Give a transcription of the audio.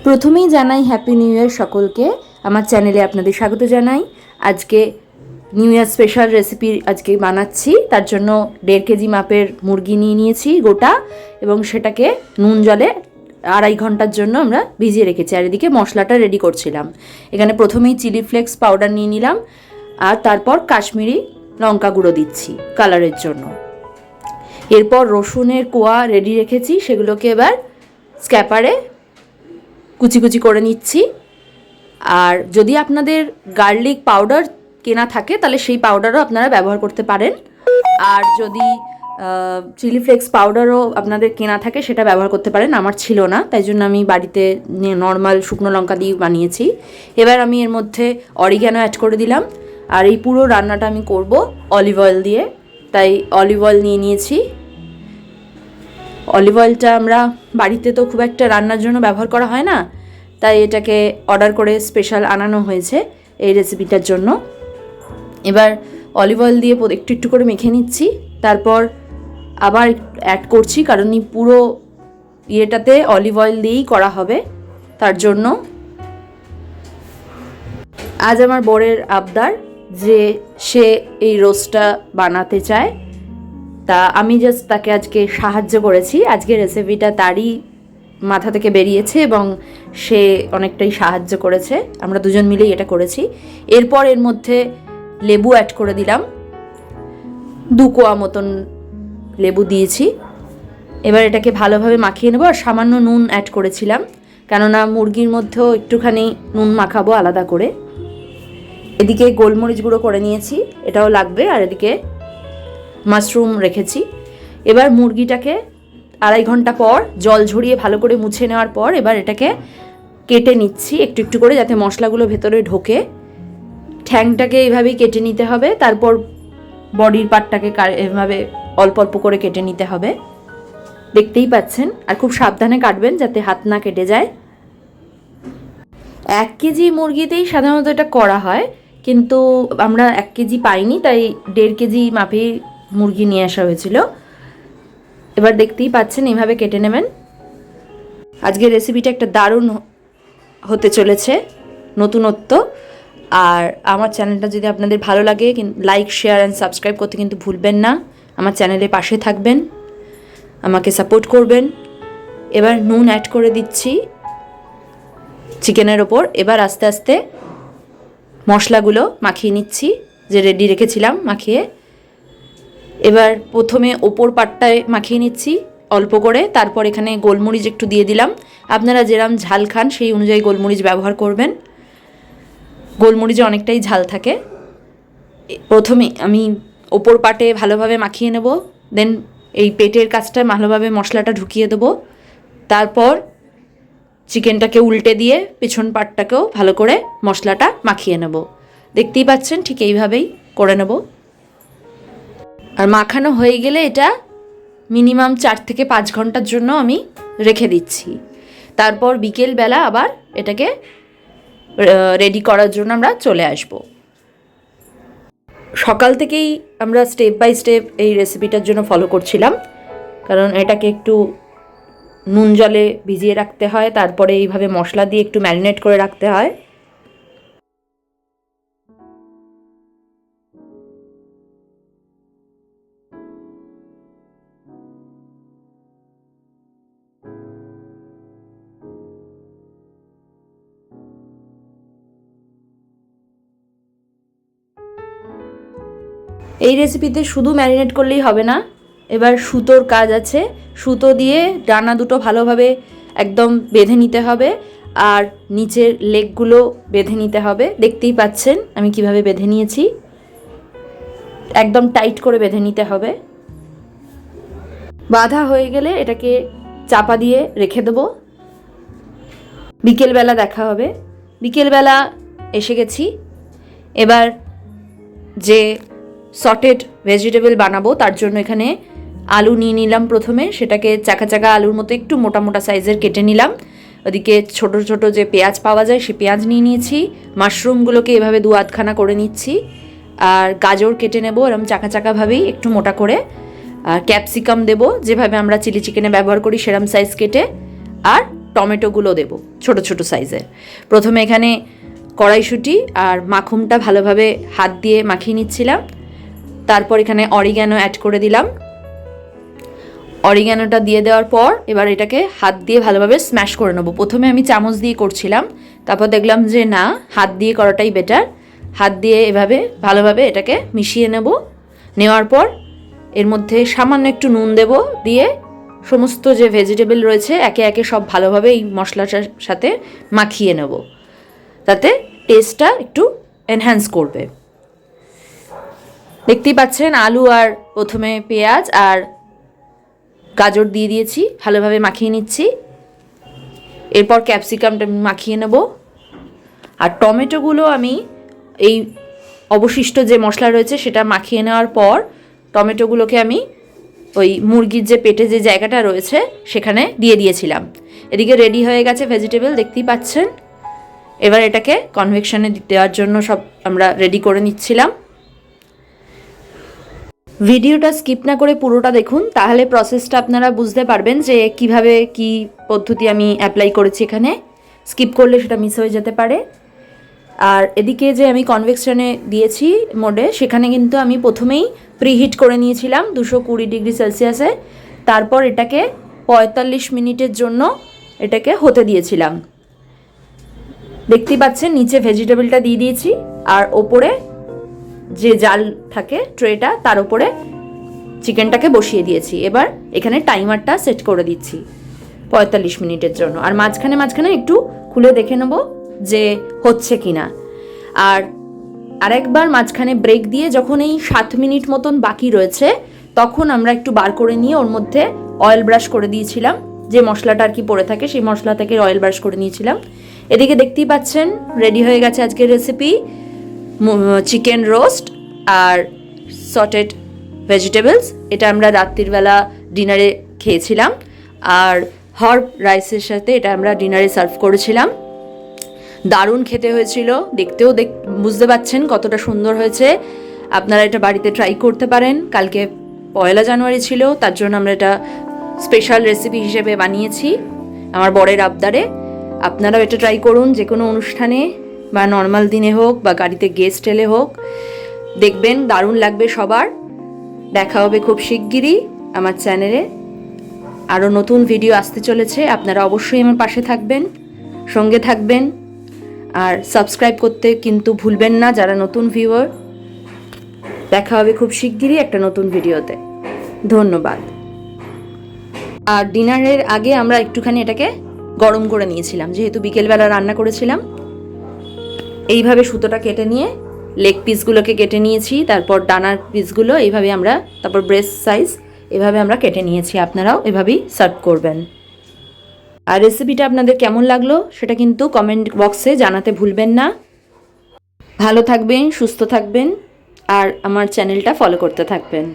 প্রথমেই জানাই happy new year সকলকে। আমার চ্যানেলে আপনাদের স্বাগত জানাই। আজকে নিউ ইয়ার স্পেশাল রেসিপি আজকে বানাচ্ছি। তার জন্য 1.5 কেজি মাপের মুরগি নিয়ে নিয়েছি গোটা, এবং সেটাকে নুন জলে 2.5 ঘন্টার জন্য আমরা ভিজিয়ে রেখেছি। আর এদিকে মশলাটা রেডি করছিলাম। এখানে প্রথমেই চিলি ফ্লেক্স পাউডার নিয়ে নিলাম, আর তারপর কাশ্মীরি লঙ্কা গুঁড়ো দিচ্ছি কালারের জন্য। এরপর রসুনের কোয়া রেডি রেখেছি, সেগুলোকে এবার স্ক্যাপারে কুচি কুচি করে নিচ্ছি। আর যদি আপনাদের গার্লিক পাউডার কেনা থাকে তাহলে সেই পাউডারও আপনারা ব্যবহার করতে পারেন। আর যদি চিলি ফ্লেক্স পাউডারও আপনাদের কেনা থাকে সেটা ব্যবহার করতে পারেন। আমার ছিল না, তাই জন্য আমি বাড়িতে নর্মাল শুকনো লঙ্কা দিয়ে বানিয়েছি। এবার আমি এর মধ্যে অরিগ্যানো অ্যাড করে দিলাম। আর এই পুরো রান্নাটা আমি করব অলিভ অয়েল দিয়ে, তাই অলিভ অয়েল নিয়ে নিয়েছি। অলিভ অয়েলটা আমরা বাড়িতে তো খুব একটা রান্নার জন্য ব্যবহার করা হয় না, তাই এটাকে অর্ডার করে স্পেশাল আনানো হয়েছে এই রেসিপিটার জন্য। এবার অলিভ অয়েল দিয়ে একটু একটু করে মেখে নিচ্ছি, তারপর আবার অ্যাড করছি, কারণ এই পুরো ইয়েটাতে অলিভ অয়েল দিয়েই করা হবে। তার জন্য আজ আমার বরের আবদার যে সে এই রোস্টটা বানাতে চায়, তা আমি জাস্ট তাকে আজকে সাহায্য করেছি। আজকে রেসিপিটা তারই মাথা থেকে বেরিয়েছে এবং সে অনেকটাই সাহায্য করেছে। আমরা দুজন মিলেই এটা করেছি। এরপর এর মধ্যে লেবু অ্যাড করে দিলাম, 2 কোয়া মতন লেবু দিয়েছি। এবার এটাকে ভালোভাবে মাখিয়ে নেব। আর সামান্য নুন অ্যাড করেছিলাম, কেননা মুরগির মধ্যেও একটুখানি নুন মাখাবো আলাদা করে। এদিকে গোলমরিচ গুঁড়ো করে নিয়েছি, এটাও লাগবে। আর এদিকে মাশরুম রেখেছি। এবার মুরগিটাকে 2.5 ঘন্টা পর জল ঝরিয়ে ভালো করে মুছে নেওয়ার পর এবার এটাকে কেটে নিচ্ছি একটু একটু করে, যাতে মশলাগুলো ভেতরে ঢোকে। ঠ্যাংটাকে এইভাবেই কেটে নিতে হবে, তারপর বডির পার্টটাকে এভাবে অল্প অল্প করে কেটে নিতে হবে। দেখতেই পাচ্ছেন। আর খুব সাবধানে কাটবেন যাতে হাত না কেটে যায়। 1 কেজি মুরগিতেই সাধারণত এটা করা হয়, কিন্তু আমরা 1 কেজি পাইনি, তাই 1.5 কেজি মাপেই মুরগি নিয়ে আসা হয়েছিল। এবার দেখতেই পাচ্ছেন এইভাবে কেটে নেবেন। আজকের রেসিপিটা একটা দারুণ হতে চলেছে, নতুনত্ব। আর আমার চ্যানেলটা যদি আপনাদের ভালো লাগে, লাইক, শেয়ার অ্যান্ড সাবস্ক্রাইব করতে কিন্তু ভুলবেন না। আমার চ্যানেলের পাশে থাকবেন, আমাকে সাপোর্ট করবেন। এবার নুন অ্যাড করে দিচ্ছি চিকেনের ওপর। এবার আস্তে আস্তে মশলাগুলো মাখিয়ে নিচ্ছি, যে রেডি রেখেছিলাম মাখিয়ে। এবার প্রথমে ওপর পাটটায় মাখিয়ে নিচ্ছি অল্প করে, তারপর এখানে গোলমরিচ একটু দিয়ে দিলাম। আপনারা যেরকম ঝাল খান সেই অনুযায়ী গোলমরিচ ব্যবহার করবেন। গোলমরিচে অনেকটাই ঝাল থাকে। প্রথমে আমি ওপর পাটে ভালোভাবে মাখিয়ে নেব, দেন এই পেটের কাছটা ভালোভাবে মশলাটা ঢুকিয়ে দেবো। তারপর চিকেনটাকে উল্টে দিয়ে পেছন পাটটাকেও ভালো করে মশলাটা মাখিয়ে নেব। দেখতেই পাচ্ছেন, ঠিক এইভাবেই করে নেব। আর মাখানো হয়ে গেলে এটা মিনিমাম 4 থেকে 5 ঘন্টার জন্য আমি রেখে দিচ্ছি। তারপর বিকেলবেলা আবার এটাকে রেডি করার জন্য আমরা চলে আসব। সকাল থেকেই আমরা স্টেপ বাই স্টেপ এই রেসিপিটার জন্য ফলো করছিলাম, কারণ এটাকে একটু নুন জলে ভিজিয়ে রাখতে হয়, তারপরে এইভাবে মশলা দিয়ে একটু ম্যারিনেট করে রাখতে হয়। এই রেসিপিতে শুধু ম্যারিনেট করলেই হবে না, এবার সুতোর কাজ আছে। সুতো দিয়ে ডানা দুটো ভালোভাবে একদম বেঁধে নিতে হবে, আর নিচের লেগগুলো বেঁধে নিতে হবে। দেখতেই পাচ্ছেন আমি কিভাবে বেঁধে নিয়েছি, একদম টাইট করে বেঁধে নিতে হবে। বাঁধা হয়ে গেলে এটাকে চাপা দিয়ে রেখে দেবো। বিকেলবেলা দেখা হবে। বিকেলবেলা এসে গেছি। এবার যে সটেড ভেজিটেবল বানাবো তার জন্য এখানে আলু নিয়ে নিলাম। প্রথমে সেটাকে চাকা চাকা আলুর মতো একটু মোটা মোটা সাইজের কেটে নিলাম। ওদিকে ছোট ছোট যে পেঁয়াজ পাওয়া যায় সে পেঁয়াজ নিয়ে নিয়েছি। মাশরুমগুলোকে এভাবে 2 আধখানা করে নিচ্ছি। আর গাজর কেটে নেব এরকম চাকা চাকাভাবেই একটু মোটা করে। আর ক্যাপসিকাম দেব যেভাবে আমরা চিলি চিকেনে ব্যবহার করি সেরকম সাইজ কেটে। আর টমেটোগুলো দেব ছোট ছোট সাইজের। প্রথমে এখানে কড়াইশুঁটি আর মাখনটা ভালোভাবে হাত দিয়ে মাখিয়ে নিচ্ছিলাম। তারপর এখানে অরিগ্যানো অ্যাড করে দিলাম। অরিগ্যানোটা দিয়ে দেওয়ার পর এবার এটাকে হাত দিয়ে ভালোভাবে স্ম্যাশ করে নেবো। প্রথমে আমি চামচ দিয়ে করছিলাম, তারপর দেখলাম যে না, হাত দিয়ে করাটাই বেটার। হাত দিয়ে এভাবে ভালোভাবে এটাকে মিশিয়ে নেওয়ার পর এর মধ্যে সামান্য একটু নুন দেব, দিয়ে সমস্ত যে ভেজিটেবল রয়েছে একে একে সব ভালোভাবে এই মশলাটার সাথে মাখিয়ে নেব, তাতে টেস্টটা একটু এনহ্যান্স করবে। দেখতেই পাচ্ছেন আলু আর প্রথমে পেঁয়াজ আর গাজর দিয়ে দিয়েছি, ভালোভাবে মাখিয়ে নিচ্ছি। এরপর ক্যাপসিকামটা মাখিয়ে নেব। আর টমেটোগুলো আমি এই অবশিষ্ট যে মশলা রয়েছে সেটা মাখিয়ে নেওয়ার পর টমেটোগুলোকে আমি ওই মুরগির যে পেটে যে জায়গাটা রয়েছে সেখানে দিয়ে দিয়েছিলাম। এদিকে রেডি হয়ে গেছে ভেজিটেবল, দেখতেই পাচ্ছেন। এবার এটাকে কনভেকশনে দেওয়ার জন্য সব আমরা রেডি করে নিচ্ছিলাম। ভিডিওটা স্কিপ না করে পুরোটা দেখুন, তাহলে প্রসেসটা আপনারা বুঝতে পারবেন যে কিভাবে কি পদ্ধতি আমি অ্যাপ্লাই করেছি এখানে। স্কিপ করলে সেটা মিস হয়ে যেতে পারে। আর এদিকে যে আমি কনভেকশনে দিয়েছি মোডে, সেখানে কিন্তু আমি প্রথমেই প্রিহিট করে নিয়েছিলাম 220 ডিগ্রি সেলসিয়াসে। তারপর এটাকে 45 মিনিটের জন্য এটাকে হতে দিয়েছিলাম। দেখতেই পাচ্ছেন নিচে ভেজিটেবলটা দিয়ে দিয়েছি, আর ওপরে যে জাল থাকে ট্রেটা তার উপরে চিকেনটাকে বসিয়ে দিয়েছি। এবার এখানে টাইমারটা সেট করে দিচ্ছি 45 মিনিটের জন্য। আর মাঝখানে একটু খুলে দেখে নেব যে হচ্ছে কিনা। আর আরেকবার মাঝখানে ব্রেক দিয়ে যখন এই 7 মিনিট মতন বাকি রয়েছে, তখন আমরা একটু বার করে নিয়ে ওর মধ্যে অয়েল ব্রাশ করে দিয়েছিলাম। যে মশলাটা আর কি পড়ে থাকে সেই মশলা থেকে অয়েল ব্রাশ করে নিয়েছিলাম। এদিকে দেখতেই পাচ্ছেন রেডি হয়ে গেছে আজকের রেসিপি, চিকেন রোস্ট আর সটেড ভেজিটেবলস। এটা আমরা রাত্রির বেলা ডিনারে খেয়েছিলাম, আর হার্ব রাইসের সাথে এটা আমরা ডিনারে সার্ভ করেছিলাম। দারুণ খেতে হয়েছিল, দেখতেও বুঝতে পাচ্ছেন কতটা সুন্দর হয়েছে। আপনারা এটা বাড়িতে ট্রাই করতে পারেন। কালকে 1 জানুয়ারি ছিল, তার জন্য আমরা এটা স্পেশাল রেসিপি হিসেবে বানিয়েছি আমার বরের আবদারে। আপনারাও এটা ট্রাই করুন, যে কোনো অনুষ্ঠানে বা নর্মাল দিনে হোক বা গাড়িতে গেস্ট এলে হোক, দেখবেন দারুণ লাগবে সবার। দেখা হবে খুব শিগগিরই আমার চ্যানেলে। আরও নতুন ভিডিও আসতে চলেছে, আপনারা অবশ্যই আমার পাশে থাকবেন, সঙ্গে থাকবেন। আর সাবস্ক্রাইব করতে কিন্তু ভুলবেন না যারা নতুন ভিউয়ার। দেখা হবে খুব শিগগিরই একটা নতুন ভিডিওতে। ধন্যবাদ। আর ডিনারের আগে আমরা একটুখানি এটাকে গরম করে নিয়েছিলাম, যেহেতু বিকেলবেলা রান্না করেছিলাম। এইভাবে সুতোটা কেটে নিয়ে লেগ পিসগুলোকে কেটে নিয়েছি, তারপর ডানার পিসগুলো এইভাবে আমরা, তারপর ব্রেস্ট সাইজ এভাবে আমরা কেটে নিয়েছি। আপনারাও এভাবেই সার্ভ করবেন। আর রেসিপিটা আপনাদের কেমন লাগলো সেটা কিন্তু কমেন্ট বক্সে জানাতে ভুলবেন না। ভালো থাকবেন, সুস্থ থাকবেন, আর আমার চ্যানেলটা ফলো করতে থাকবেন।